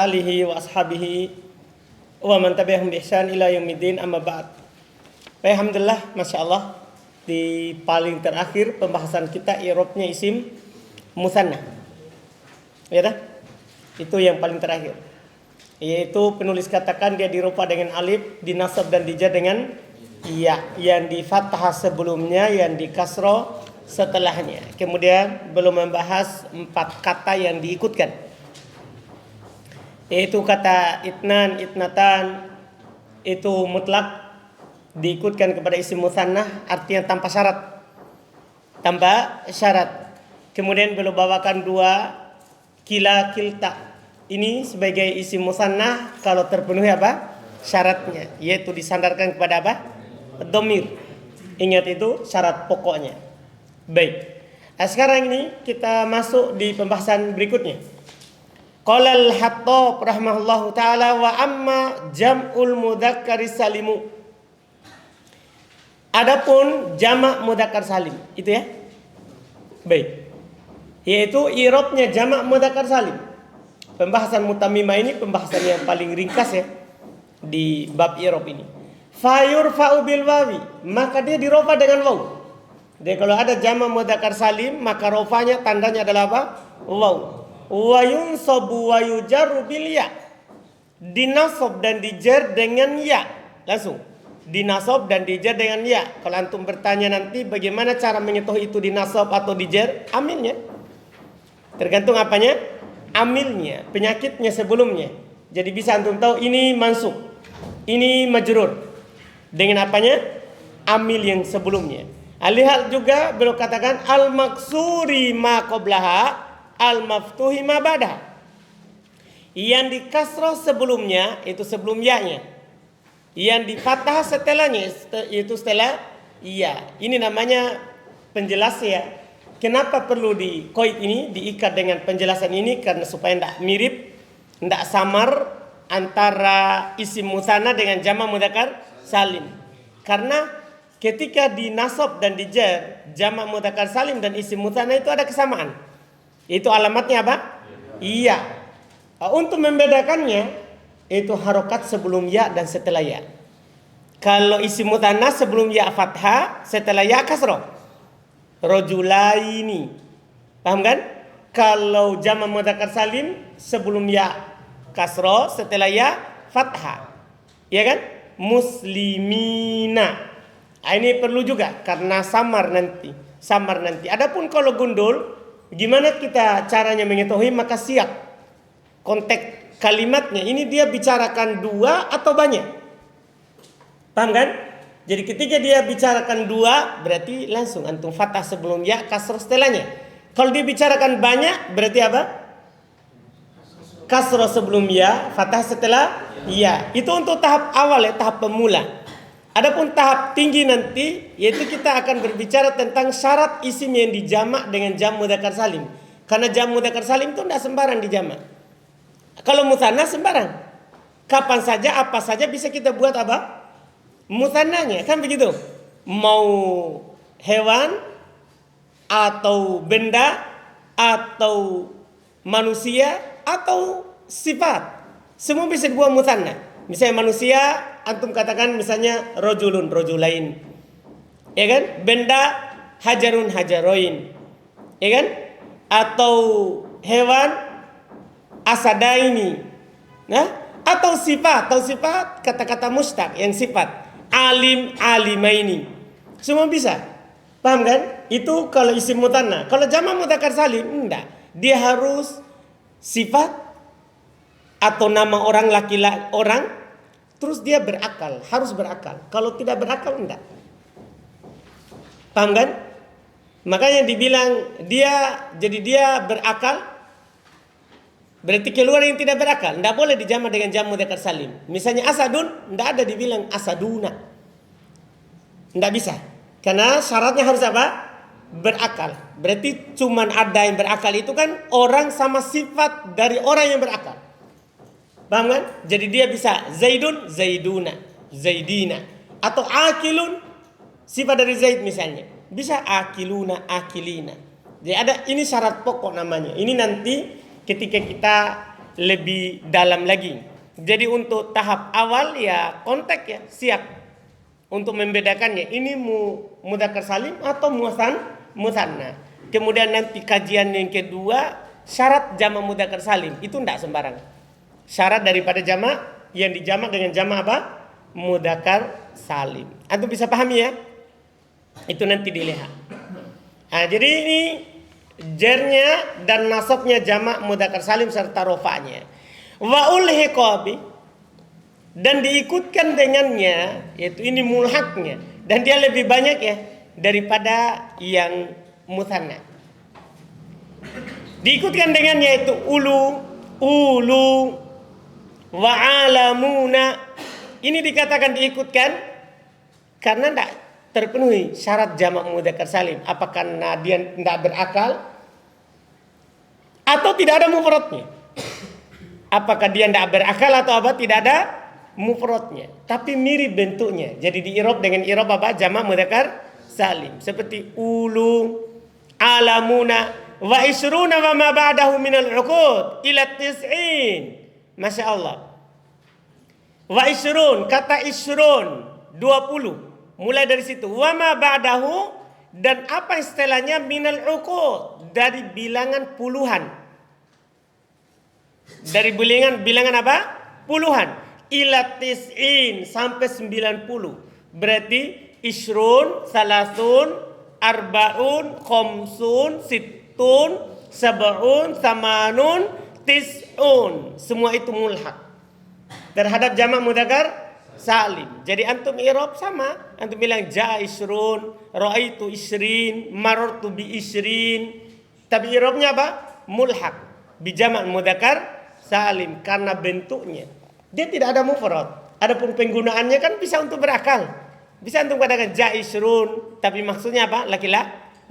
alihi wa ashabihi wa man tabi'ahum bi ihsan ila yaumiddin, amma ba'd. Alhamdulillah, Masya Allah, di paling terakhir pembahasan kita i'rabnya isim musanna. Ya dah? Itu yang paling terakhir. Yaitu penulis katakan dia dirupa dengan alif, dinasab dan dijar dengan ya, yang di fathah sebelumnya, yang di kasroh setelahnya. Kemudian belum membahas 4 kata yang diikutkan, yaitu kata itnan, itnatan, itu mutlak diikutkan kepada isim musanna, artinya tanpa syarat. Tanpa syarat. Kemudian belum bawakan 2 kila, kilta. Ini sebagai isim musanna kalau terpenuhi apa? Syaratnya, yaitu disandarkan kepada apa? Dhamir. Ingat itu syarat pokoknya. Baik. Nah, sekarang ini kita masuk di pembahasan berikutnya. Qala al-Hattab rahimahullahu taala wa amma jam'ul mudzakkari salimu. Adapun jamak mudzakkar salim, itu ya. Baik. Yaitu i'rabnya jamak mudzakkar salim. Pembahasan mutammimah ini pembahasan yang paling ringkas ya di bab i'rab ini. Fayurfa'u bil wawi, maka dia dirofa dengan waw. Jadi kalau ada jamak mudzakkar salim, maka rofanya tandanya adalah apa? Waw. Wa yunsabu wa yujarru bil ya. Dinasab dan dijar dengan ya. Langsung. Dinasab dan dijar dengan ya. Kalau antum bertanya nanti bagaimana cara mengetahui itu dinasab atau dijar, amilnya. Tergantung apanya? Amilnya, penyakitnya sebelumnya. Jadi bisa antum tahu ini mansub, ini majrur. Dengan apanya? Amil yang sebelumnya. Lihat juga beliau katakan al-maksuri ma qablaha, al-maftuhi ma ba'daha. Yang di kasrah sebelumnya itu sebelum ya-nya. Yang di fathah setelahnya itu setelah iya. Ini namanya penjelas ya. Kenapa perlu di qaid ini, diikat dengan penjelasan ini? Karena supaya tidak mirip, tidak samar antara isim musanna dengan jamak mudzakkar salim. Karena ketika dinasab dan dijar jamak mudzakkar salim dan isim musanna itu ada kesamaan. Itu alamatnya apa? Iya. Untuk membedakannya itu harokat sebelum ya dan setelah ya. Kalau isim musanna sebelum ya fathah, setelah ya kasroh. Rajulaini. Paham kan? Kalau jamak mudzakkar salim sebelum ya kasroh, setelah ya fathah. Ya kan? Muslimina. Ini perlu juga karena samar nanti. Adapun kalau gundul, gimana kita caranya mengetahui? Maka siap konteks kalimatnya. Ini dia bicarakan 2 atau banyak. Paham kan? Jadi ketika dia bicarakan 2, berarti langsung antum fathah sebelum ya, kasrah setelahnya. Kalau dia bicarakan banyak, berarti apa? Kasrah sebelum ya, fathah setelah ya. Itu untuk tahap awal ya, tahap pemula. Adapun tahap tinggi nanti, yaitu kita akan berbicara tentang syarat isim yang dijamak dengan jam mudzakkar salim. Karena jam mudzakkar salim itu tidak sembarang dijamak. Kalau musanna sembarang. Kapan saja, apa saja bisa kita buat apa? Musannanya, kan begitu. Mau hewan, atau benda, atau manusia, atau sifat. Semua bisa dibuat musanna. Misalnya manusia, antum katakan misalnya rojulun, rojulain. Ya kan? Benda, hajarun, hajaroin. Ya kan? Atau hewan, asadaini. Nah, atau sifat kata-kata mustaq yang sifat. Alim, alimaini. Semua bisa. Paham kan? Itu kalau isim mutanna. Kalau jamak mudzakkar salim, enggak. Dia harus sifat atau nama orang, laki-laki orang, terus dia berakal, harus berakal. Kalau tidak berakal, enggak. Paham kan? Makanya dibilang dia berakal, berarti keluar yang tidak berakal. Tidak boleh dijamak dengan jamak mudzakkar salim. Misalnya asadun, tidak ada dibilang asaduna. Tidak bisa. Karena syaratnya harus apa? Berakal. Berarti cuman ada yang berakal itu kan orang sama sifat dari orang yang berakal. Paham kan? Jadi dia bisa zaidun, zaiduna, zaidina. Atau akilun, sifat dari zaid misalnya. Bisa akiluna, akilina. Jadi ada, ini syarat pokok namanya. Ini nanti ketika kita lebih dalam lagi. Jadi untuk tahap awal ya kontak ya, siap untuk membedakannya. Ini mudzakkar salim atau musanna. Kemudian nanti kajian yang kedua, syarat jamak mudzakkar salim itu tidak sembarang. Syarat daripada jamak yang dijamak dengan jamak apa? Mudzakkar salim. Antum bisa pahami ya? Itu nanti dilihat. Nah, jadi ini jernya dan nasabnya jamak mudzakkar salim serta rofa'nya. Wa ulhiqa bi, dan diikutkan dengannya, yaitu ini mulhaknya, dan dia lebih banyak ya daripada yang musanna. Diikutkan dengannya itu ulu wa alamuna. Ini dikatakan diikutkan karena tidak terpenuhi syarat jamak mudzakkar salim. Apakah dia tidak berakal atau tidak ada mufradnya? Apakah dia tidak berakal atau apa? Tidak ada mufradnya. Tapi mirip bentuknya. Jadi di i'rab dengan i'rab apa? Jamak mudzakkar salim. Seperti ulu, alamuna, wa isruna wa ma ba'dahu minal uqud ila tis'in. Masya Allah. Wa isrun, kata isrun 20. Mulai dari situ. Wa ma ba'dahu, dan apa istilahnya minal uqud, dari bilangan puluhan. Dari bilangan apa? Puluhan. Ila tis'in, sampai 90. Berarti isrun, salasun, arbaun, khomsun, sittun, sab'un, samanun, tis'un. Semua itu mulhaq terhadap jamak mudzakkar salim. Jadi antum i'rab sama. Antum bilang ja'a isrun, ra'aitu isrin, marartu bi isrin. Tapi i'rabnya apa? Mulhaq bi jamak mudzakkar salim karena bentuknya. Dia tidak ada mufrad. Adapun penggunaannya kan bisa untuk berakal. Bisa untuk katakan ja'a isrun, tapi maksudnya apa?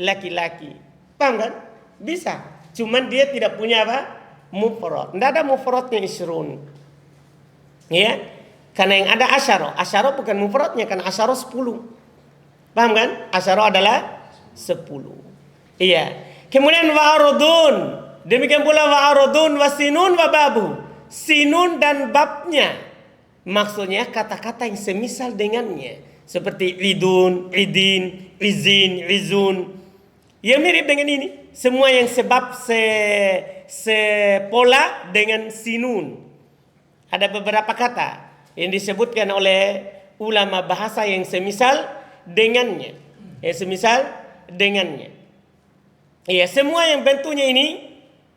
Laki-laki. Paham kan? Bisa. Cuman dia tidak punya apa? Mufrad. Tidak ada mufradnya isrun. Ya. Karena yang ada asyara. Asyara bukan mufradnya, kan asyara 10. Paham kan? Asyara adalah 10. Iya. Kemudian wa'arudun. Demikian pula wa'arudun wasinun wababu. Sinun dan babnya. Maksudnya kata-kata yang semisal dengannya. Seperti idun, idin, izin, izun. Yang mirip dengan ini. Semua yang sebab sepola dengan sinun. Ada beberapa kata yang disebutkan oleh ulama bahasa yang semisal dengannya. Yang semisal dengannya. Iya, semua yang bentuknya ini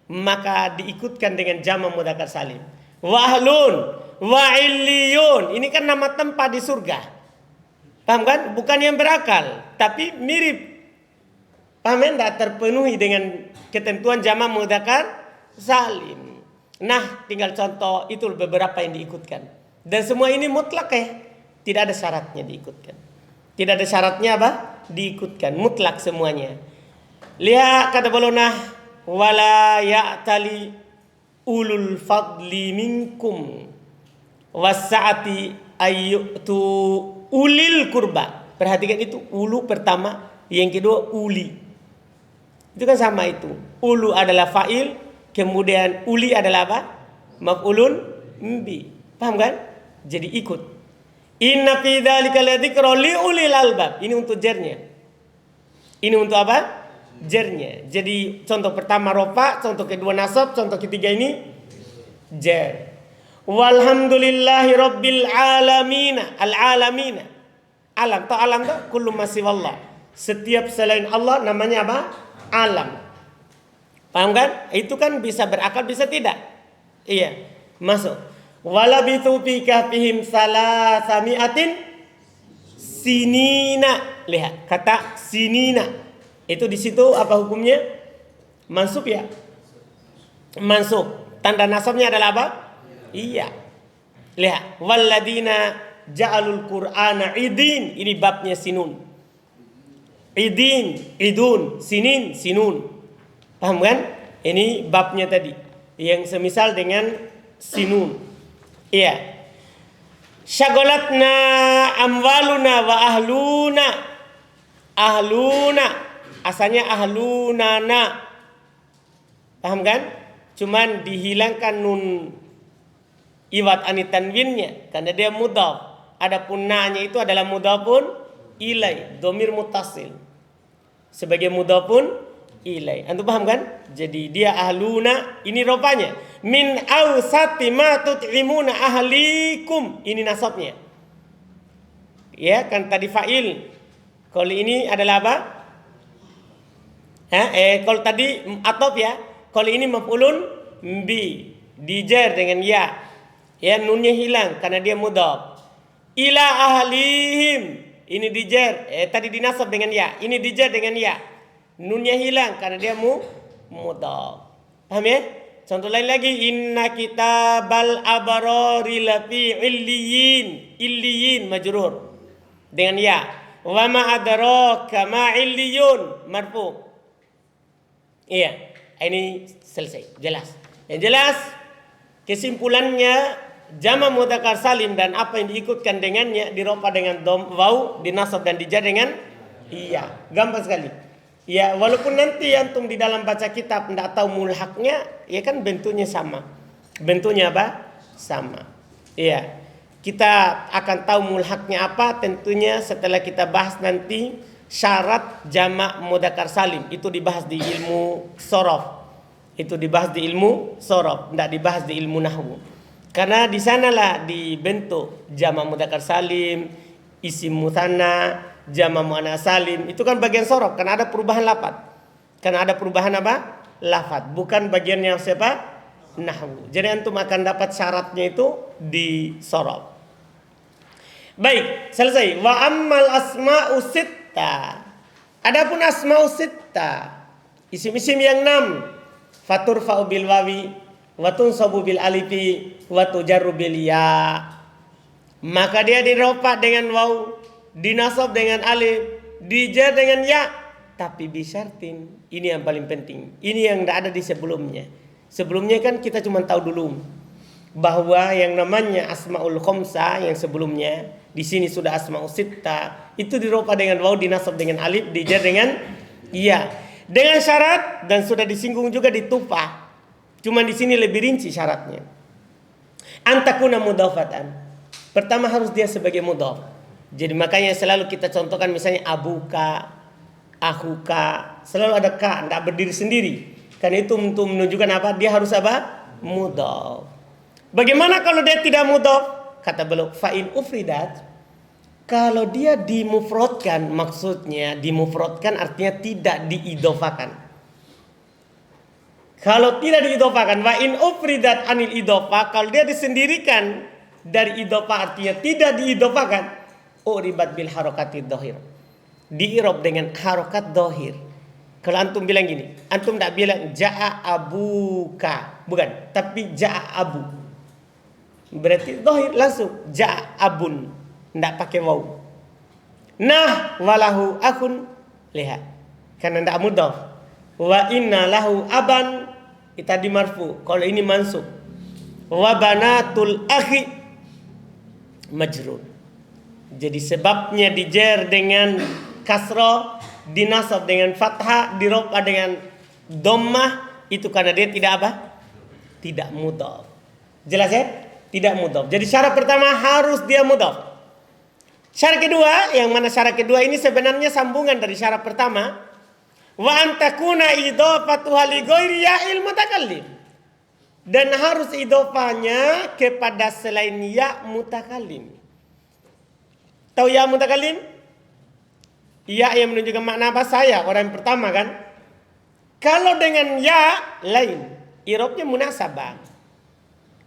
maka diikutkan dengan jamak mudzakkar salim. Wahlun, wa'illiyun. Ini kan nama tempat di surga. Paham kan? Bukan yang berakal, tapi mirip. Paham kan? Tidak terpenuhi dengan ketentuan jamak mudzakkar salim. Nah, tinggal contoh itu beberapa yang diikutkan. Dan semua ini mutlak ya. Tidak ada syaratnya diikutkan. Tidak ada syaratnya apa? Diikutkan. Mutlak semuanya. Lihat kata bolonah. Wala ya'tali ulul fadli minkum wasa'ati ayyutu ulil kurba. Perhatikan itu, ulu pertama, yang kedua uli. Itu kan sama itu. Ulu adalah fa'il, kemudian uli adalah apa? Maf'ulun bi. Paham kan? Jadi ikut. Inna fi dzalika ladzikra li ulil albab. Ini untuk jernya. Ini untuk apa? Jernya. Jadi contoh pertama rofa, contoh kedua nasab, contoh ketiga ini jer. Walhamdulillahi rabbil alamina. Al-alamina. Alam. Tahu alam tak? Kullu ma siwallah. Setiap selain Allah namanya apa? Alam. Paham kan? Itu kan bisa berakal, bisa tidak. Iya. Masuk. Walabithu fi kahfihim salasami'atin sinina. Lihat kata sinina. Itu di situ apa hukumnya? Mansub ya? Mansub. Tanda nasabnya adalah apa? Iya. Lihat, walladzina ja'alul qur'ana idin. Ini babnya sinun. Idin, idun, sinin, sinun. Paham kan? Ini babnya tadi yang semisal dengan sinun. Iya. Syagolatna amwaluna wa ahluna. Ahluna. Asalnya ahlunana. Paham kan? cuman dihilangkan nun iwat ani tanwinnya karena dia mudhaf. Adapun na-nya itu adalah mudhafun ilai, dhamir muttasil. Sebagai mudhafun ilai. Antum paham kan? Jadi dia ahluna, ini rupanya min awsati ma tut'imuna ahlikum. Ini nasabnya. Ya, kan tadi fa'il. Kalau ini adalah apa? Kalau tadi atop ya. Kalau ini maf'ulun bi, dijar dengan ya. Ya, nunnya hilang karena dia mudhaf. Ila ahlihim, ini dijar. Tadi dinasab dengan ya. Ini dijar dengan ya. Nunnya hilang karena dia mudhaf. Paham ya? Contoh lain lagi, inna kitabal abarari lafi illiyin. Illiyin majrur dengan ya. Wa ma adraka ma illiyun marfu. Iya, ini selesai, jelas. Yang jelas kesimpulannya jama' mudzakkar salim dan apa yang diikutkan dengannya diropa dengan dom, waw, dinasab dan dijar dengan iya. Gampang sekali. Ya, walaupun nanti antum di dalam baca kitab tidak tahu mulhaknya, ya kan bentuknya sama. Bentuknya apa? Sama. Iya. Kita akan tahu mulhaknya apa tentunya setelah kita bahas nanti syarat jama' mudzakkar salim. Itu dibahas di ilmu shorof. Itu dibahas di ilmu shorof, tidak dibahas di ilmu nahwu. Karena di sanalah dibentuk jama' mudzakkar salim, isim mutsanna, jama' muannats salim. Itu kan bagian shorof, karena ada perubahan lafaz. Karena ada perubahan apa? Lafaz, bukan bagian yang siapa? Nahwu. Jadi antum akan dapat syaratnya itu di shorof. Baik, selesai. Wa ammal asma'u sitta. Adapun asma'u sitta, isim-isim yang 6, faturfa'u bil wawi, wa tunsabu bil alifi, wa tujarru bil ya. Maka dia dirofa dengan waw, dinasab dengan alif, dijar dengan ya, tapi bisyartin. Ini yang paling penting. Ini yang tidak ada di sebelumnya. Sebelumnya kan kita cuma tahu dulu bahwa yang namanya asmaul khamsah yang sebelumnya, di sini sudah asmaul sitta, itu dirofa dengan waw, dinasab dengan alif, dijar dengan iya. Dengan syarat, dan sudah disinggung juga di tufah. Cuma di sini lebih rinci syaratnya. Antakuna mudhafatan. Pertama harus dia sebagai mudhaf. Jadi makanya selalu kita contohkan misalnya abuka, akhuka, selalu ada ka, tidak berdiri sendiri. Karena itu untuk menunjukkan apa? Dia harus apa? Mudhaf. Bagaimana kalau dia tidak mudhaf? Kata beliau, fa'in ufridat. Kalau dia dimufrodkan, maksudnya dimufrodkan artinya tidak diidofakan. Kalau tidak diidofakan, wa in ufridat anil idofa, kalau dia disendirikan dari idofa artinya tidak diidofakan, uribat bil harakati dhahir. Diirob dengan harokat dhahir. Kalau antum bilang gini, antum tidak bilang ja'a abuka, bukan, tapi ja'a abu. Berarti dhahir langsung ja'a abun. Tidak pakai waw. Nah walahu akun, lihat, karena tidak mudhaf. Wa inna lahu aban, tadi marfu. Kalau ini mansub. Wa banatul akhi majrur. Jadi sebabnya dijar dengan kasrah, dinasab dengan fathah, dirofa dengan dhammah, itu karena dia tidak apa? Tidak mudhaf. Jelas ya? Tidak mudhaf. Jadi syarat pertama harus dia mudhaf. Syarat kedua, yang mana syarat kedua ini sebenarnya sambungan dari syarat pertama. Wa antakuna idhofatuha li ghairi ya'il mutakallim. Dan harus idhofanya kepada selain ya mutakallim. Tahu ya mutakallim? Ya yang menunjukkan makna apa? Saya, orang yang pertama kan. Kalau dengan ya lain, irobnya munasabah.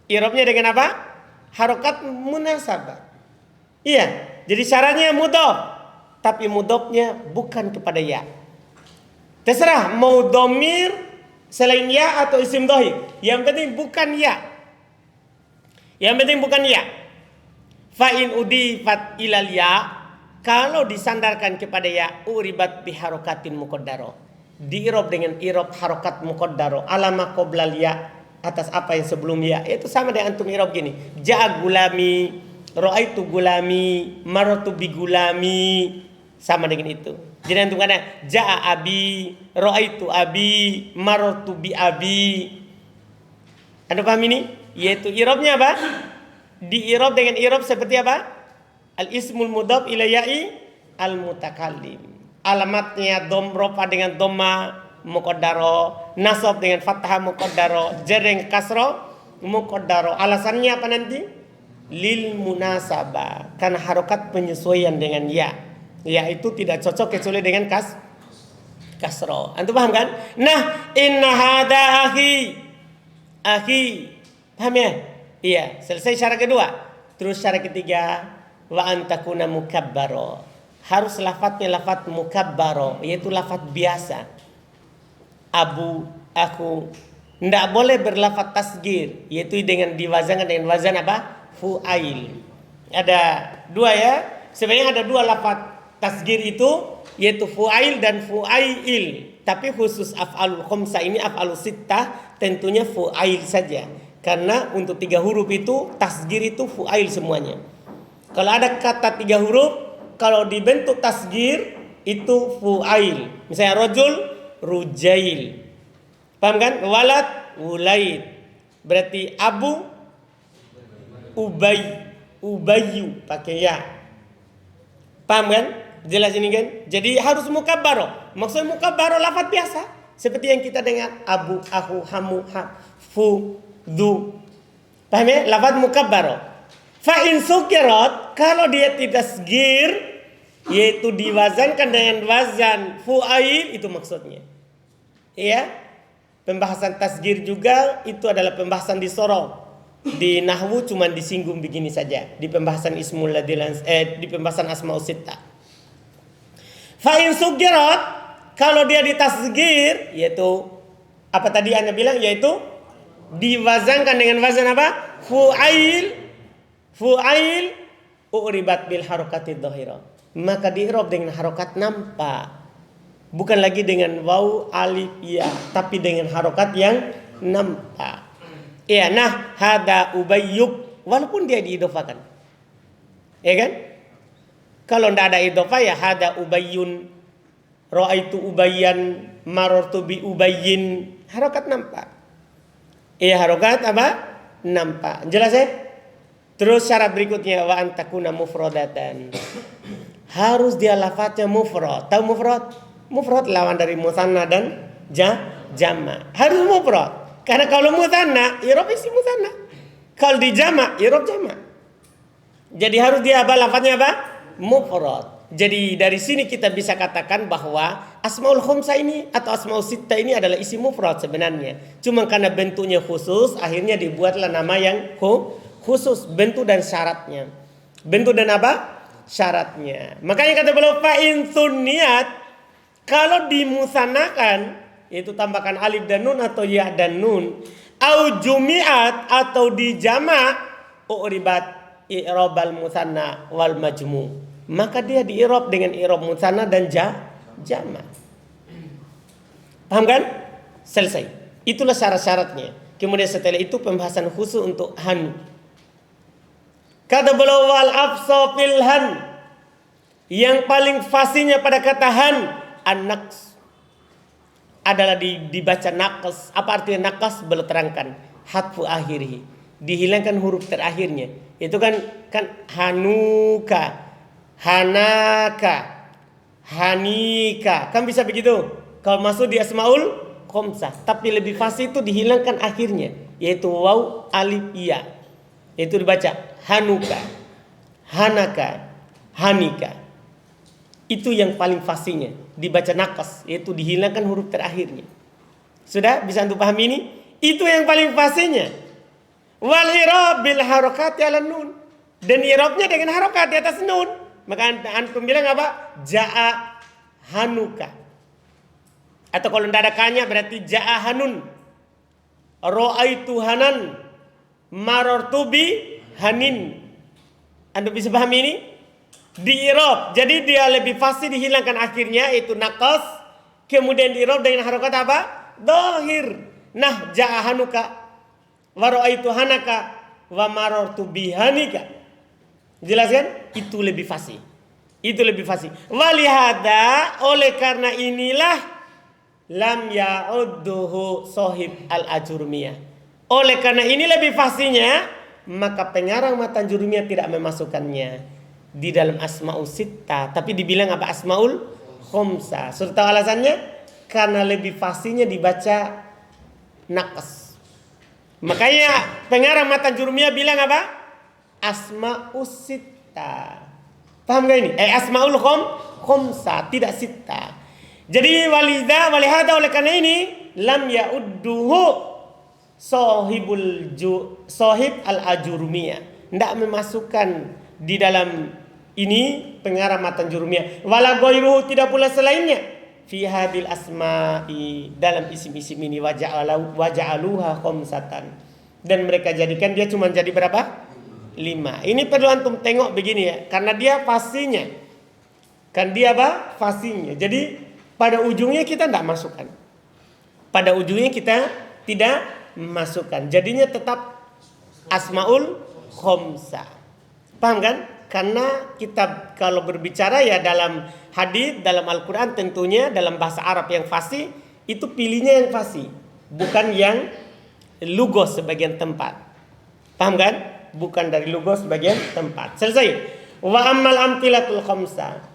Irobnya dengan apa? Harokat munasabah. Iya. Jadi syaratnya mudhaf, tapi mudhafnya bukan kepada ya. Terserah mau dhamir selain ya atau isim dhahir. Yang penting bukan ya. Yang penting bukan ya. Fa in udifat ilal ya, kalau disandarkan kepada ya, uribat bi harokatin muqaddaro. Diirob dengan irob harokat muqaddaro alama qoblal ya, atas apa yang sebelum ya. Itu sama dengan antum irob gini. Ja'a gulami, ra'aitu gulami, maratu bi gulami, sama dengan itu. Jadi antum kata ja'a abi, ra'aitu abi, maratu bi abi. Anda paham ini? Yaitu i'rabnya apa? Di i'rab dengan i'rab seperti apa? Al-ismul mudhaf ila ya'i al-mutakallim. Alamatnya rofa dengan dhamma muqaddaro, nasab dengan fathah muqaddaro, jar dengan kasra muqaddaro. Alasannya apa nanti? Lil munasabah, karena harokat penyesuaian dengan ya. Ya itu tidak cocok kecuali dengan kasra. Antum paham kan? Nah, inna hada akhi. Paham ya? Iya, selesai syarat kedua. Terus syarat ketiga, wa antakuna mukabbaro. Harus lafadznya lafadz mukabbaro, yaitu lafadz biasa. Abu, aku. Tidak boleh berlafadz tasgir, yaitu dengan diwazankan dengan wazan apa? Fu'ail. Ada dua ya. Sebenarnya ada dua lafadz tasgir itu, yaitu fu'ail dan fu'ail. Tapi khusus af'alul khamsah ini, af'alul sittah, tentunya fu'ail saja. Karena untuk 3 huruf itu tasgir itu fu'ail semuanya. Kalau ada kata 3 huruf, kalau dibentuk tasgir itu fu'ail. Misalnya rojul, rujail. Paham kan? Walad, wulaid. Berarti abu, ubayyu pakai ya. Paham kan? Jelas ini kan? Jadi harus mukabbaro. Maksud mukabbaro lafaz biasa. Seperti yang kita dengar abu, aku, hamu, fu, du. Paham ya? Lafaz mukabbaro. Fa in sukirat, kalau dia tidak tasgir, yaitu diwazankan dengan wazan fu'ail, itu maksudnya. Iya? Pembahasan tasgir juga itu adalah pembahasan di sorong. Di nahwu cuma disinggung begini saja. Di pembahasan ismul ladilan, di pembahasan asmaul sittah. Fa in sukirat, kalau dia ditasgir, yaitu apa tadi Anda bilang, yaitu diwazankan dengan wazan apa? Fu'ail u'ribat bil harakati dhahira. Maka di'rab dengan harokat nampak. Bukan lagi dengan waw, alif, ya, tapi dengan harokat yang nampak. Ya, nah, hada ubayyuk, walaupun dia diidofakan. Ya kan? Kalau tidak ada idofah ya hada ubayyun, ra'aitu ubayyan, marartu bi ubayyin. Harokat nampak. Iya, harokat apa? Nampak. Jelas ya? Terus syarat berikutnya wa antakuna mufradatan. Harus dia lafadznya mufrad. Tahu mufrad? Mufrad lawan dari musanna dan jama. Harus mufrad. Karena kalau musanna, i'rab isi musanna. Kalau di jama, i'rab jama. Jadi harus dia apa? Lafadznya apa? Mufrad. Jadi dari sini kita bisa katakan bahwa asmaul khamsah ini atau asmaul sittah ini adalah isi mufrad sebenarnya. Cuma karena bentuknya khusus, akhirnya dibuatlah nama yang khusus, bentuk dan syaratnya. Bentuk dan apa? Syaratnya. Makanya kata beliau fa in sunniyat, kalau dimusanakan, yaitu tambahkan alif dan nun atau ya dan nun, au jumi'at atau dijama' u'ribat i'rabal musanna wal majmu'. Maka dia di'irab dengan i'rab musanna dan jama'. Paham kan? Selesai. Itulah syarat-syaratnya. Kemudian setelah itu pembahasan khusus untuk han. Kata beliau wal afsa fil han, yang paling fasihnya pada kata han, an-naqs, adalah dibaca naqas. Apa artinya naqas? Beliau terangkan hatfu akhirih, dihilangkan huruf terakhirnya. Itu kan hanuka, hanaka, hanika, kan bisa begitu kalau masuk di asmaul khamsah. Tapi lebih fasih itu dihilangkan akhirnya, yaitu waw, alif, ya. Itu dibaca hanuka, hanaka, hanika. Itu yang paling fasihnya, dibaca naqas, yaitu dihilangkan huruf terakhirnya. Sudah bisa untuk paham ini? Itu yang paling fasihnya. Wal i'rab bil harakati 'ala nun, dan i'rabnya dengan harokat di atas nun. Maka antum bilang apa? Ja'a hanuka. Atau kalau tidak ada kanya berarti ja'a hanun, ra'aitu hanan, marartu bi hanin. Anda bisa paham ini? Di i'rab. Jadi dia lebih fasih dihilangkan akhirnya, itu naqas. Kemudian di i'rab dengan harokat apa? Dhahir. Nah, ja'a hanuka wa ra'aitu hanaka wa marartu bi hanika. Jelas kan? Itu lebih fasih. Itu lebih fasih. Walihada, oleh karena inilah lam ya'udduhu sahib al-ajurmiyah. Oleh karena ini lebih fasihnya, maka pengarang matan jurumiyah tidak memasukkannya di dalam asmaul sittah, tapi dibilang apa? Asmaul khomsa. Sudah tahu alasannya? Karena lebih fasihnya dibaca naqas. Makanya pengarang matan jurumiyah bilang apa? Asmaul sittah. Paham gak ini? Asmaul khomsa, tidak sittah. Jadi walihada oleh karena ini lam ya'udduhu sohib al-ajurumiyah, tidak memasukkan di dalam ini pengarang matan jurumiyah. Wala ghairuhu, tidak pula selainnya, fi hadil asma'i, dalam isim-isim ini, waja'aluha khamsatan, dan mereka jadikan dia cuma jadi berapa? 5. Ini perlu antum tengok begini ya, karena dia fasihnya. Kan dia apa? Fasihnya. Jadi pada ujungnya kita tidak masukkan. Pada ujungnya kita tidak masukkan. Jadinya tetap asmaul khomsa. Paham kan? Karena kita kalau berbicara ya dalam hadis, dalam Al-Quran tentunya dalam bahasa Arab yang fasih, itu pilihnya yang fasih, bukan yang lugos sebagian tempat. Paham kan? Bukan dari lugos sebagian tempat. Selesai. Wa ammal amtilatul khamsa.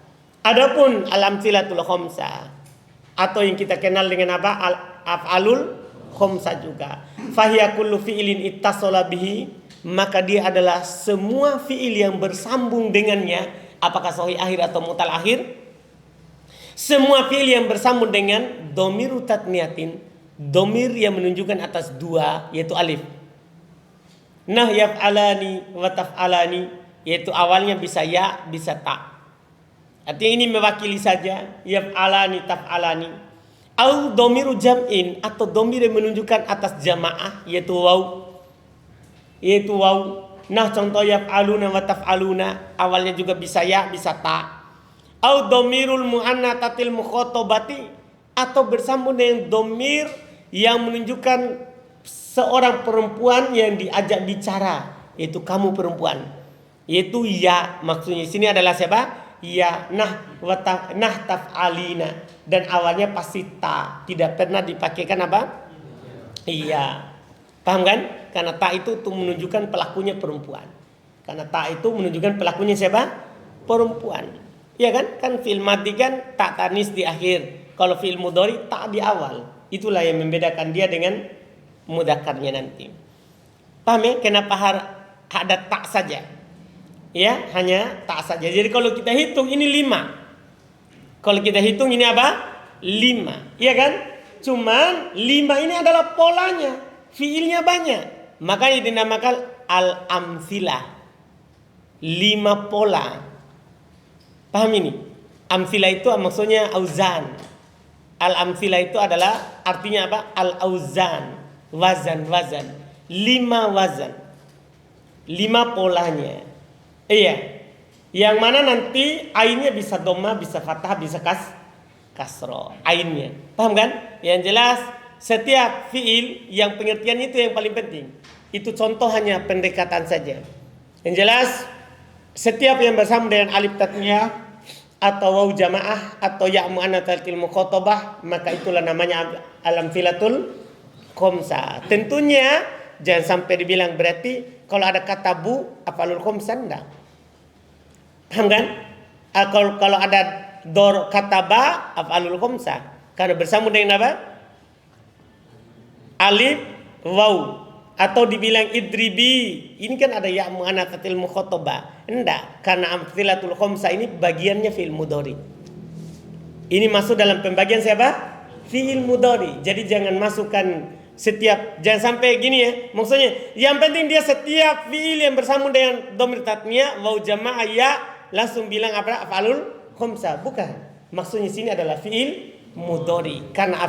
Adapun al-amtilatul khamsa, atau yang kita kenal dengan apa? Al-af'alul khomsa juga. Fahiya kullu fi'ilin ittasala bihi, maka dia adalah semua fi'il yang bersambung dengannya, apakah sahih akhir atau mutal akhir. Semua fi'il yang bersambung dengan domiru tatniyatin, domir yang menunjukkan atas dua, yaitu alif. Nah yaf'alani wa taf'alani, yaitu awalnya bisa ya, bisa ta. Artinya ini mewakili saja yaf'alani, taf'alani. Au domiru jam'in, atau domir yang menunjukkan atas jamaah, yaitu waw. Nah contoh yaf'aluna wa taf'aluna, awalnya juga bisa ya, bisa ta. Au domirul mu'annatatil mukhotobati, atau bersambung dengan domir yang menunjukkan seorang perempuan yang diajak bicara, yaitu kamu perempuan, yaitu ya. Maksudnya di sini adalah siapa? Ya, nah taf'alina, dan awalnya pasti ta, tidak pernah dipakaikan apa? Iya. Paham kan? Karena ta itu untuk menunjukkan pelakunya perempuan. Karena ta itu menunjukkan pelakunya siapa? Perempuan. Iya kan? Kan fi'il madhi kan ta tanis di akhir. Kalau fi'il mudhari ta di awal. Itulah yang membedakan dia dengan mudzakarnya nanti. Paham ya? Kenapa ada ta saja? Ya, hanya tak saja. Jadi kalau kita hitung ini 5. Kalau kita hitung ini apa? 5. Iya kan? Cuman 5 ini adalah polanya. Fiilnya banyak. Makanya dinamakan al-amsilah. 5 pola. Paham ini? Amsilah itu maksudnya auzan. Al-amsilah itu adalah artinya apa? Al-auzan. Wazan. 5 wazan. 5 polanya. Iya, yang mana nanti ainnya bisa doma, bisa fathah, bisa kasro. Ainnya, paham kan? Yang jelas setiap fiil yang pengertian itu yang paling penting. Itu contoh hanya pendekatan saja. Yang jelas setiap yang bersama dengan alif tatniyah atau waw jamaah atau ya muannatsatil mukhatabah, maka itulah namanya al-amtsilatul khamsah. Tentunya jangan sampai dibilang berarti kalau ada kata bu af'alul khamsah enggak. Paham kan? Kalau ada kata ba af'alul khamsah, karena bersambung dengan apa? Alif waw. Atau dibilang idribi, ini kan ada ya muannatsatil mukhatabah. Enggak, karena amtsilatul khamsah ini bagiannya fi'il mudhari. Ini masuk dalam pembagian siapa? Fi'il mudhari. Jadi jangan masukkan setiap, jangan sampai gini ya. Maksudnya yang penting dia setiap fi'il yang bersambung dengan dhamir tatniyah waw jamaah ya langsung bilang apa? Af'alul khamsah. Bukan. Maksudnya sini adalah fi'il mudhari. Karena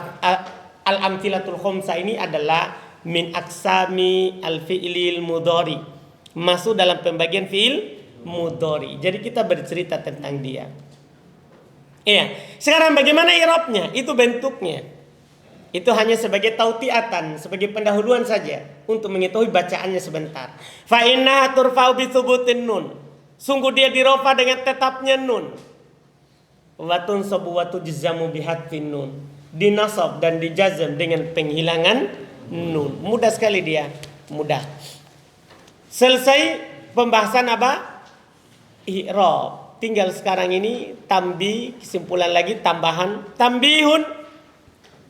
al-amtsilatul khamsah ini adalah min aksami al-fi'lil mudhari. Masuk dalam pembagian fi'il mudhari. Jadi kita bercerita tentang dia. Iya. Sekarang bagaimana i'rabnya? Itu bentuknya. Itu hanya sebagai tautiatan, sebagai pendahuluan saja untuk mengetahui bacaannya sebentar. Fa inna turfa'u bi thubutin nun. Sungguh dia dirofa dengan tetapnya nun. Wa tunsabu wa tujzamu bi hadfin nun. Dinasab dan dijazam dengan penghilangan nun. Mudah sekali dia, mudah. Selesai pembahasan apa? I'rab. Tinggal sekarang ini tambi, kesimpulan lagi, tambahan. Tambihun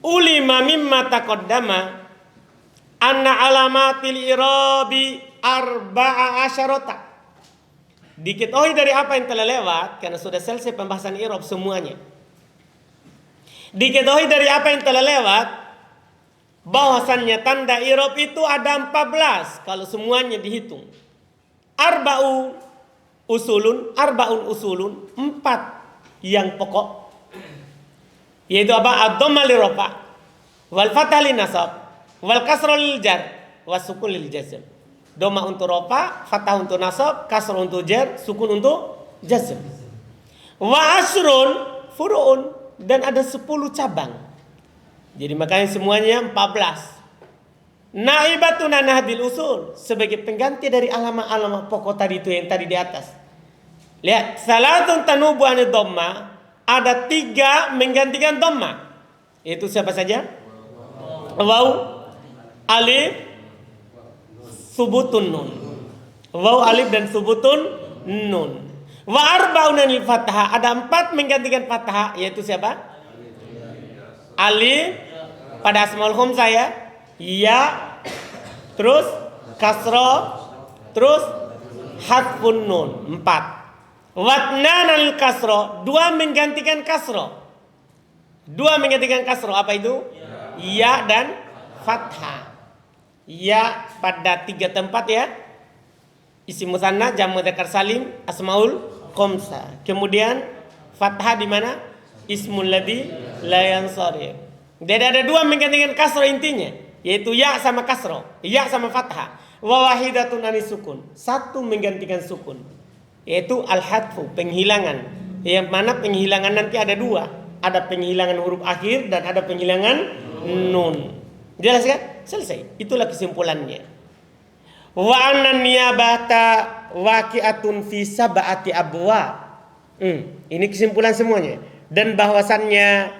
ulima mimma taqaddama anna alamatil i'rabi arba'a asyarata. Diketahui dari apa yang telah lewat, karena sudah selesai pembahasan i'rab semuanya. Diketahui dari apa yang telah lewat, bahwasannya tanda i'rab itu ada 14 kalau semuanya dihitung. Arba'un usulun, 4 yang pokok. Yaitu apa? Ad-dhamma li rafa, wal fathah li nasab, wal kasra lil jar, was sukun lil jazm. Dhamma untuk rafa, fathah untuk nasab, kasra untuk jar, sukun untuk jazm. Wa asrun furu'un, dan ada 10 cabang. Jadi makanya semuanya 14. Naibatun an hadil usul, sebagai pengganti dari alamat-alamat pokok tadi itu yang tadi di atas. Lihat, salatun tanubu an dhamma, ada 3 menggantikan dhamma. Itu siapa saja? Waw, alif, subutun nun. Waw, alif dan subutun nun. Wa arba'un anil fathah, ada 4 menggantikan fathah, yaitu siapa? Alif pada asmaul khamsah ya. Ya, terus kasro, terus harfun nun, 4. Watnan al kasro, 2 menggantikan kasro. 2 menggantikan kasro, apa itu? Ya dan fathah. Ya pada 3 tempat ya. Isim musanna, jamu dzakar salim, asmaul khamsah. Kemudian fathah di mana? Ismul ladzi la yansarif. Jadi ada 2 menggantikan kasro intinya, yaitu ya sama kasro, ya sama fathah. Wa wahidatun anis sukun, 1 menggantikan sukun, yaitu al-hadfu, penghilangan. Yang mana penghilangan nanti ada 2, ada penghilangan huruf akhir dan ada penghilangan nun. Jelas kan? Selesai. Itulah kesimpulannya. Wa annan niyabata waqi'atun fi sab'ati abwa. Ini kesimpulan semuanya. Dan bahwasannya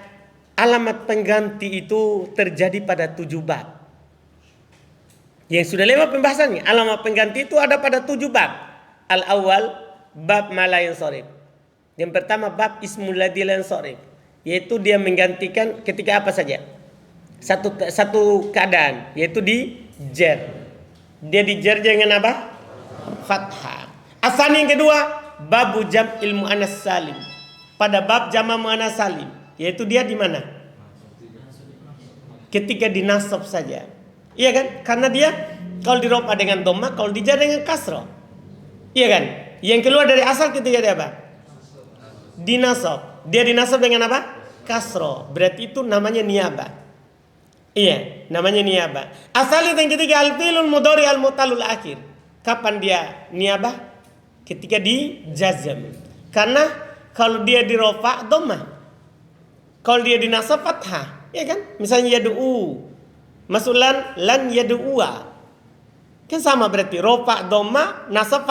alamat pengganti itu terjadi pada 7 bab. Yang sudah lewat pembahasannya, alamat pengganti itu ada pada 7 bab. Al-awwal bab ma la yansarif. Yang pertama bab ismul ladzi la yansarif, yaitu dia menggantikan ketika apa saja? Satu keadaan, yaitu di jar. Dia di jar dengan apa? Fathah. Asal yang kedua, babu jam'il muannas salim. Pada bab jama' muannas salim, yaitu dia di mana? Ketika dinasab saja. Iya kan? Karena dia kalau dirofa dengan dhamma, kalau dijar dengan kasra. Iya kan? Yang keluar dari asal ketika dia apa? Dinasab. Dia dinasab dengan apa? Kasra. Berarti itu namanya niyabah. Iya, namanya niyabah. Asal yang ketiga al-fi'lul mudhari al-mutalul akhir. Kapan dia niyabah? Ketika di jazm. Karena kalau dia di rafa dhamma, kalau dia di nasab fathah, ya kan? Misalnya yad'u, masulan lan yad'ua. Kan sama berarti rafa dhamma, nasab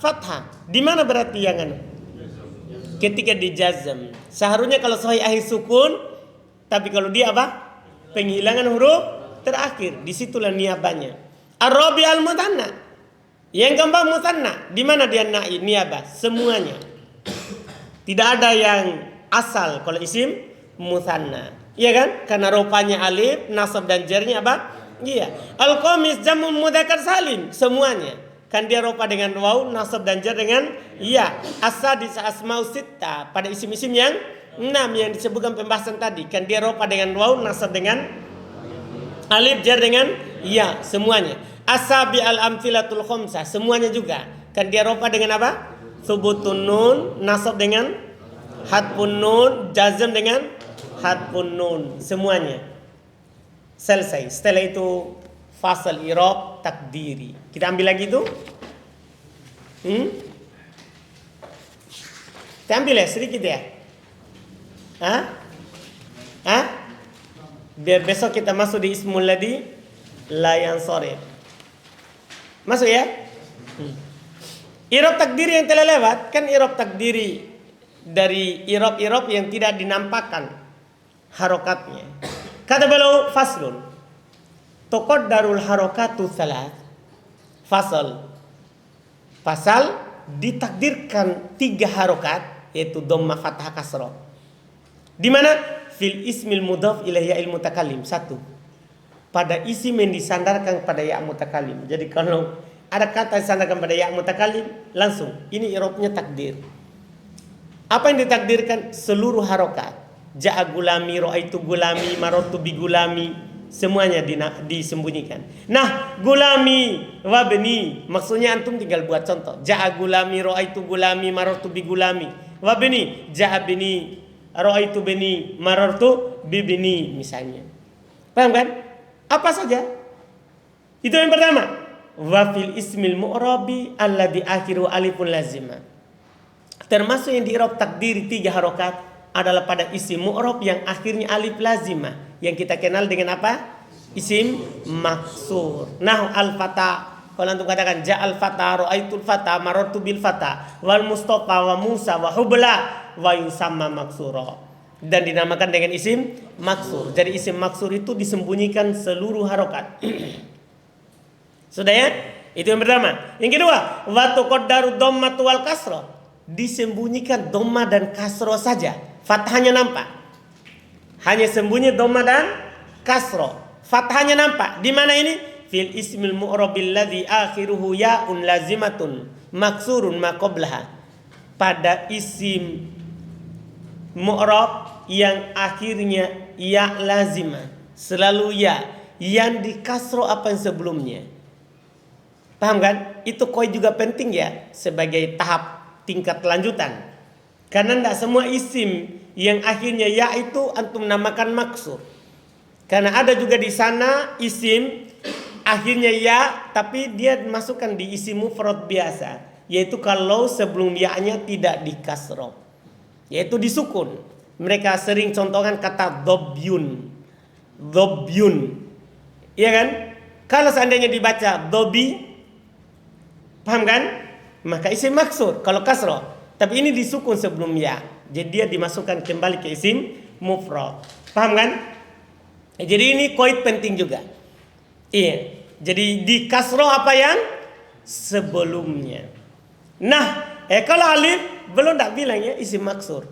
fathah. Di mana berarti yang anu? Ketika di jazm. Seharusnya kalau sahih akhir sukun, tapi kalau dia apa? Penghilangan huruf terakhir, disitulah niyabahnya. Ar-rabi al-mutanna, yang keempat mutanna, di mana dia niyabah? Semuanya. Tidak ada yang asal kalau isim mutanna, iya kan? Karena rupanya alif, nasab dan jarnya apa? Iya. Al-qamis jamu mudzakkar salim, semuanya. Kan dia rupa dengan waw, nasab dan jar dengan iya. As-sadis asma'u sitta, pada isim-isim yang 6 yang disebutkan pembahasan tadi, kan dia rofa dengan waw, nasab dengan alif, jar dengan ya, semuanya. Asabi al-amthilatul khamsah, semuanya juga. Kan dia rofa dengan apa? Subutun nun, nasab dengan hadfun nun, jazm dengan hadfun nun, semuanya. Selesai. Setelah itu fasal i'rab takdiri. Kita ambil lagi itu. Kita ambil ya sedikit ya. Biar besok kita masuk di ismul ladzi la yansarif. Masuk ya? I'rab takdiri yang telah lewat kan i'rab takdiri dari i'rab yang tidak dinampakkan harokatnya. Kata beliau faslun. tuqaddarul harakatu thalath. Fasal ditakdirkan 3 harokat, yaitu dhamma, fathah, kasrah. Di mana? Fil ismil mudhaf ila ya'il mutakallim. 1. Pada isim yang disandarkan pada ya' mutakallim. Jadi kalau ada kata disandarkan pada ya' mutakallim, langsung ini i'rabnya takdir. Apa yang ditakdirkan? Seluruh harokat. Ja'a gulami, ra'aitu gulami, marartu bi gulami, semuanya disembunyikan. Nah, gulami wa bani, maksudnya antum tinggal buat contoh. Ja'a gulami, ra'aitu gulami, marartu bi gulami. Wa bani, ja'a bani, ra'aitu bani, marartu bi bani, misalnya. Paham kan? Apa saja? Itu yang pertama. Wa fil ismil mu'rabi alladhi akhiru alifun lazimah. Termasuk yang di-i'rab takdiri 3 harokat adalah pada isim mu'rab yang akhirnya alif lazimah, yang kita kenal dengan apa? Isim maksur. Nah, al-fata, kalau antum katakan ja'al fata, ra'aitul fata, marartu bil fata, wal mustafa wa Musa wa hubla wa yusamma maksura, dan dinamakan dengan isim maksur. Jadi isim maksur itu disembunyikan seluruh harokat. Sudah ya? Itu yang pertama. Yang kedua, wa tuqaddaru dhammatu wal kasrah, disembunyikan dhamma dan kasrah saja. Fathahnya nampak. Hanya sembunyi dhamma dan kasrah. Fathahnya nampak. Di mana ini? Fil ismil mu'rabil ladzi akhiruhu ya'un lazimatun maksurun ma qablaha. Pada isim mu'rab yang akhirnya ya lazimah, selalu ya, yang di kasrah apa yang sebelumnya. Paham kan? Itu koi juga penting ya, sebagai tahap tingkat lanjutan. Karena tidak semua isim yang akhirnya ya itu antum namakan maksur. Karena ada juga di sana isim akhirnya ya, tapi dia masukkan di isim mufrad biasa, yaitu kalau sebelum ya-nya tidak dikasroh, yaitu disukun. Mereka sering contohkan kata dobyun, iya kan? Kalau seandainya dibaca dobi, paham kan? Maka isim maksur kalau kasroh. Tapi ini disukun sebelum ya, jadi dia dimasukkan kembali ke isim mufrad. Paham kan? Jadi ini koid penting juga. Iya. Jadi di kasroh apa yang sebelumnya. Nah, kalau alif belum tak bilang ya isim maksur.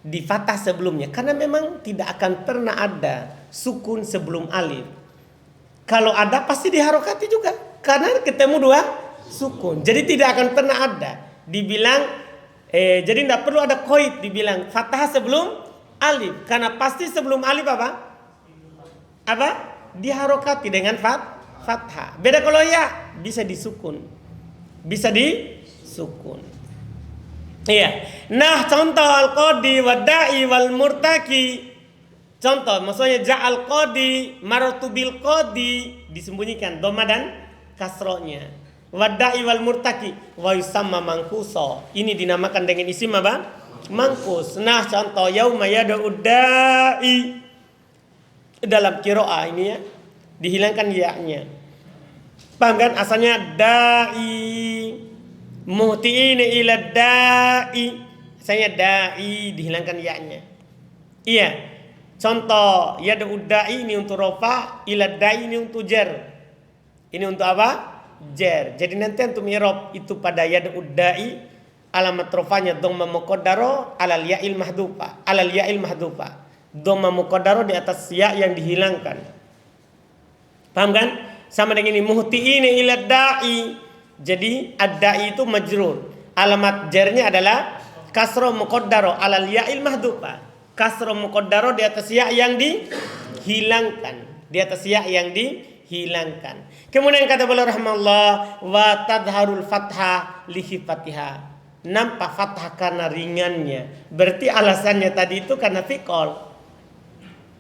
Di fathah sebelumnya, karena memang tidak akan pernah ada sukun sebelum alif. Kalau ada pasti diharokati juga, karena ketemu 2 sukun. Jadi tidak akan pernah ada dibilang. Jadi tidak perlu ada koid dibilang fathah sebelum alif, karena pasti sebelum alif apa? Diharokati dengan fathah. Beda kalau ya bisa disukun, Iya. Nah, contoh al-qadi wa da'i wal murtaki. Contoh, maksudnya ja'al qadi, marartu bil qadi, disembunyikan dhamma dan kasrohnya. Wada'i wal murtaki wa yusamma mangkuso. Ini dinamakan dengan isim apa? Mangkus. Nah, contoh yauma yad'u da'i. Dalam qiraah ini ya, dihilangkan ya-nya. Paham kan? Asalnya da'i, muhti'ina ila da'i. Asalnya da'i, dihilangkan ya-nya. Iya. Contoh yad'u da'i ini untuk rafa, ila da'i ini untuk jar. Ini untuk apa? Jar. Jadi nanti antum i'rab itu pada yad'u da'i, alamat rafanya dhamma muqaddara alal ya'il mahdhufa. Dhamma muqaddara di atas ya yang dihilangkan. Paham kan? Sama dengan ini muhti'ina ila da'i. Jadi ad-da'i itu majrur. Alamat jarnya adalah kasrah muqaddara alal ya'il mahdhufa. Kasrah muqaddara di atas ya yang dihilangkan. Kemudian kata beliau rahimahullah, wa tadharul fathah li khifatiha. Nampak fathah karena ringannya. Berarti alasannya tadi itu karena fiqol.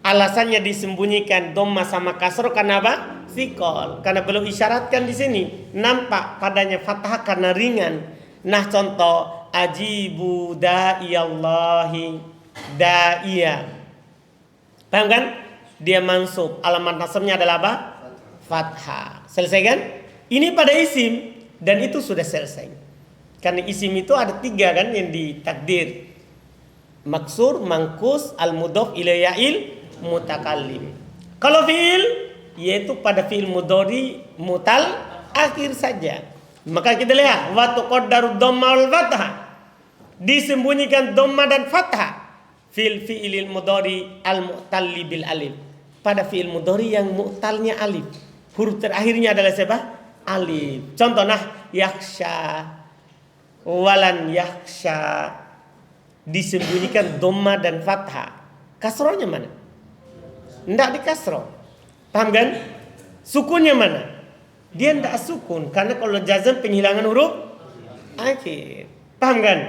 Alasannya disembunyikan dhamma sama kasroh karena apa? Fiqol. Karena beliau isyaratkan di sini nampak padanya fathah karena ringan. Nah, contoh ajibu da'iyallahi da'iya. Paham kan? Dia mansub. Alamat nasabnya adalah apa? Fathah. Selesai kan? Ini pada isim, dan itu sudah selesai. Karena isim itu ada 3 kan yang ditakdir. Maksur, mangkus, al-mudhaf ila ya'il mutakallim. Kalau fi'il yaitu pada fi'il mudhari mutal akhir saja. Maka kita lihat wa tuqaddaru dhamma wal fathah, disembunyikan dhamma dan fathah fil fi'il mudhari al mu'talli bil alif, pada fi'il mudhari yang mu'talnya alif, huruf terakhirnya adalah siapa? Alif. Contoh yakhsha, walan yakhsha, disembunyikan dhamma dan fathah. Kasrohnya mana? Tidak di kasroh. Paham kan? Sukunnya mana? Dia tidak sukun, karena kalau jazm penghilangan huruf akhir. Paham kan?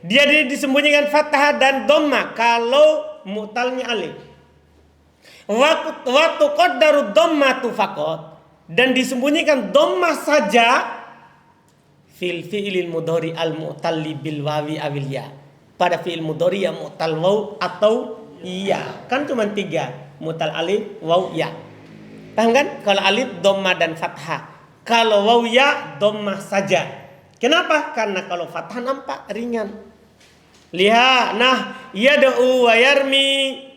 Dia disembunyikan fathah dan dhamma kalau mu'talnya alif. Wa tuqaddaru dhammatu faqat, dan disembunyikan dhamma saja fil fi'il mudhari al mu'talli bil wawi awil ya, pada fi'il mudhari yang mu'tal waw atau ya. Kan cuma 3, mu'tal alif, waw, ya. Paham kan? Kalau alif dhamma dan fathah, kalau waw ya dhamma saja. Kenapa? Karena kalau fathah nampak ringan. Lihat, yad'u wa yarmi,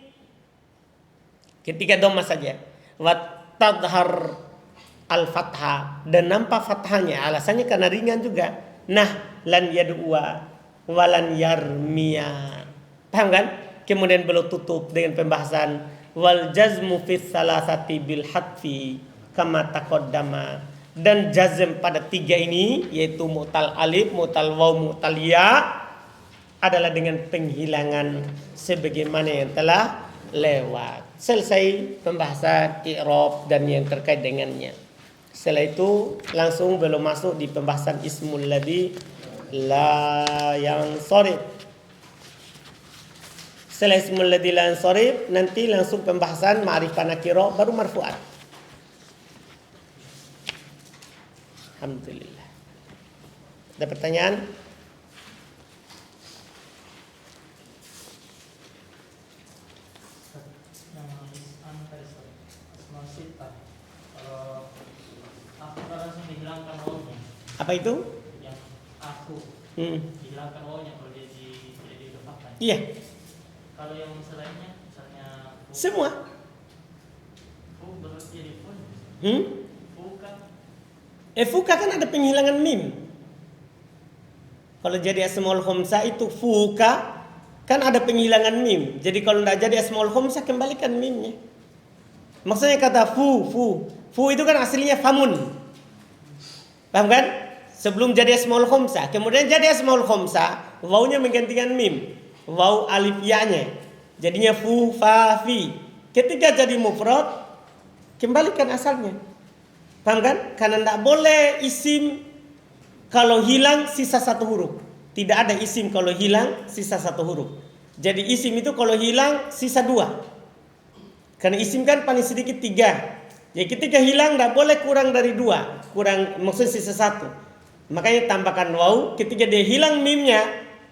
ketika dhamma saja. Wa tadhar al fathah, dan nampak fathahnya, alasannya karena ringan juga. Lan yad'u walan yarmiya. Paham kan? Kemudian beliau tutup dengan pembahasan wal jazmu fi salasati bil hadfi kama taqaddama, dan jazm pada 3 ini yaitu mu'tal alif, mu'tal waw, mu'tal ya adalah dengan penghilangan sebagaimana yang telah lewat. Selesai pembahasan i'rab dan yang terkait dengannya. Setelah itu langsung belum masuk di pembahasan ismul ladzi la yansarif. Setelah ismul ladzi la yansarif nanti langsung pembahasan ma'rifah nakirah baru marfu'at. Alhamdulillah. Ada pertanyaan? Apa itu? Yang aku dihilangkan wawnya kalau dia tidak didofakkan. Iya. Kalau yang selainnya, misalnya Semua. berarti jadi pun. Fuka. Fuka kan ada penghilangan mim. Kalau jadi asmaul khamsah itu fuka kan ada penghilangan mim. Jadi kalau tidak jadi asmaul khamsah kembalikan mimnya. Maksudnya kata fu itu kan aslinya famun. Paham kan? Sebelum jadi asmaul khamsah, kemudian jadi asmaul khamsah, wawnya menggantikan mim, waw alif ya-nya. Jadinya fu, fa, fi. Ketika jadi mufrad, kembalikan asalnya. Paham kan? Karena tidak boleh isim kalau hilang sisa 1 huruf. Tidak ada isim kalau hilang sisa 1 huruf. Jadi isim itu kalau hilang sisa 2. Karena isim kan paling sedikit 3. Jadi ketika hilang tidak boleh kurang dari 2. Kurang maksudnya sisa 1. Makanya tambahkan waw. Ketika dia hilang mimnya,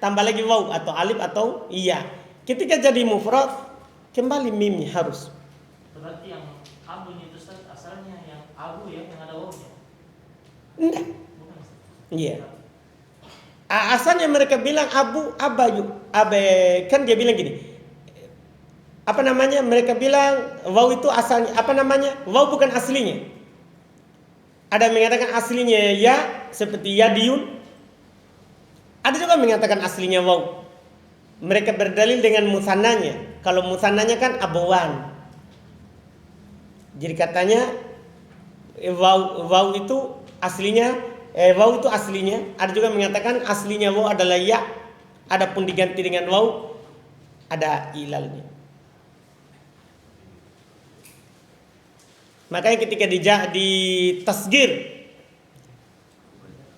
tambah lagi waw atau alif atau iya. Ketika jadi mufrad, kembali mimnya harus. Berarti yang abu itu asalnya yang abu ya, yang ada wawnya. Enggak. Bukan. Iya. Asalnya mereka bilang abu, abayu, kan dia bilang gini. Apa namanya? Mereka bilang waw itu asalnya apa namanya? Waw bukan aslinya. Ada yang mengatakan aslinya ya seperti yadiyun. Ada juga mengatakan aslinya waw. Mereka berdalil dengan musannanya. Kalau musannanya kan abawan. Jadi katanya waw itu aslinya waw itu aslinya. Ada juga mengatakan aslinya waw adalah ya. Adapun diganti dengan waw ada ilalnya. Makanya ketika di tasgir,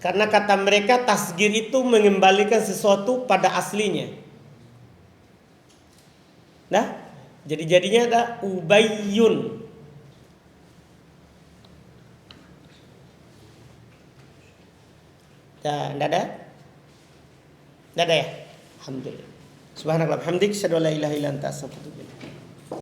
karena kata mereka tasgir itu mengembalikan sesuatu pada aslinya. Nah, jadinya ada ubayyun. Tidak ada? Tidak ada ya? Alhamdulillah. Subhanallah, hamdik, asyhadu an la ilaha illa anta, astaghfiruka wa atubu ilaik.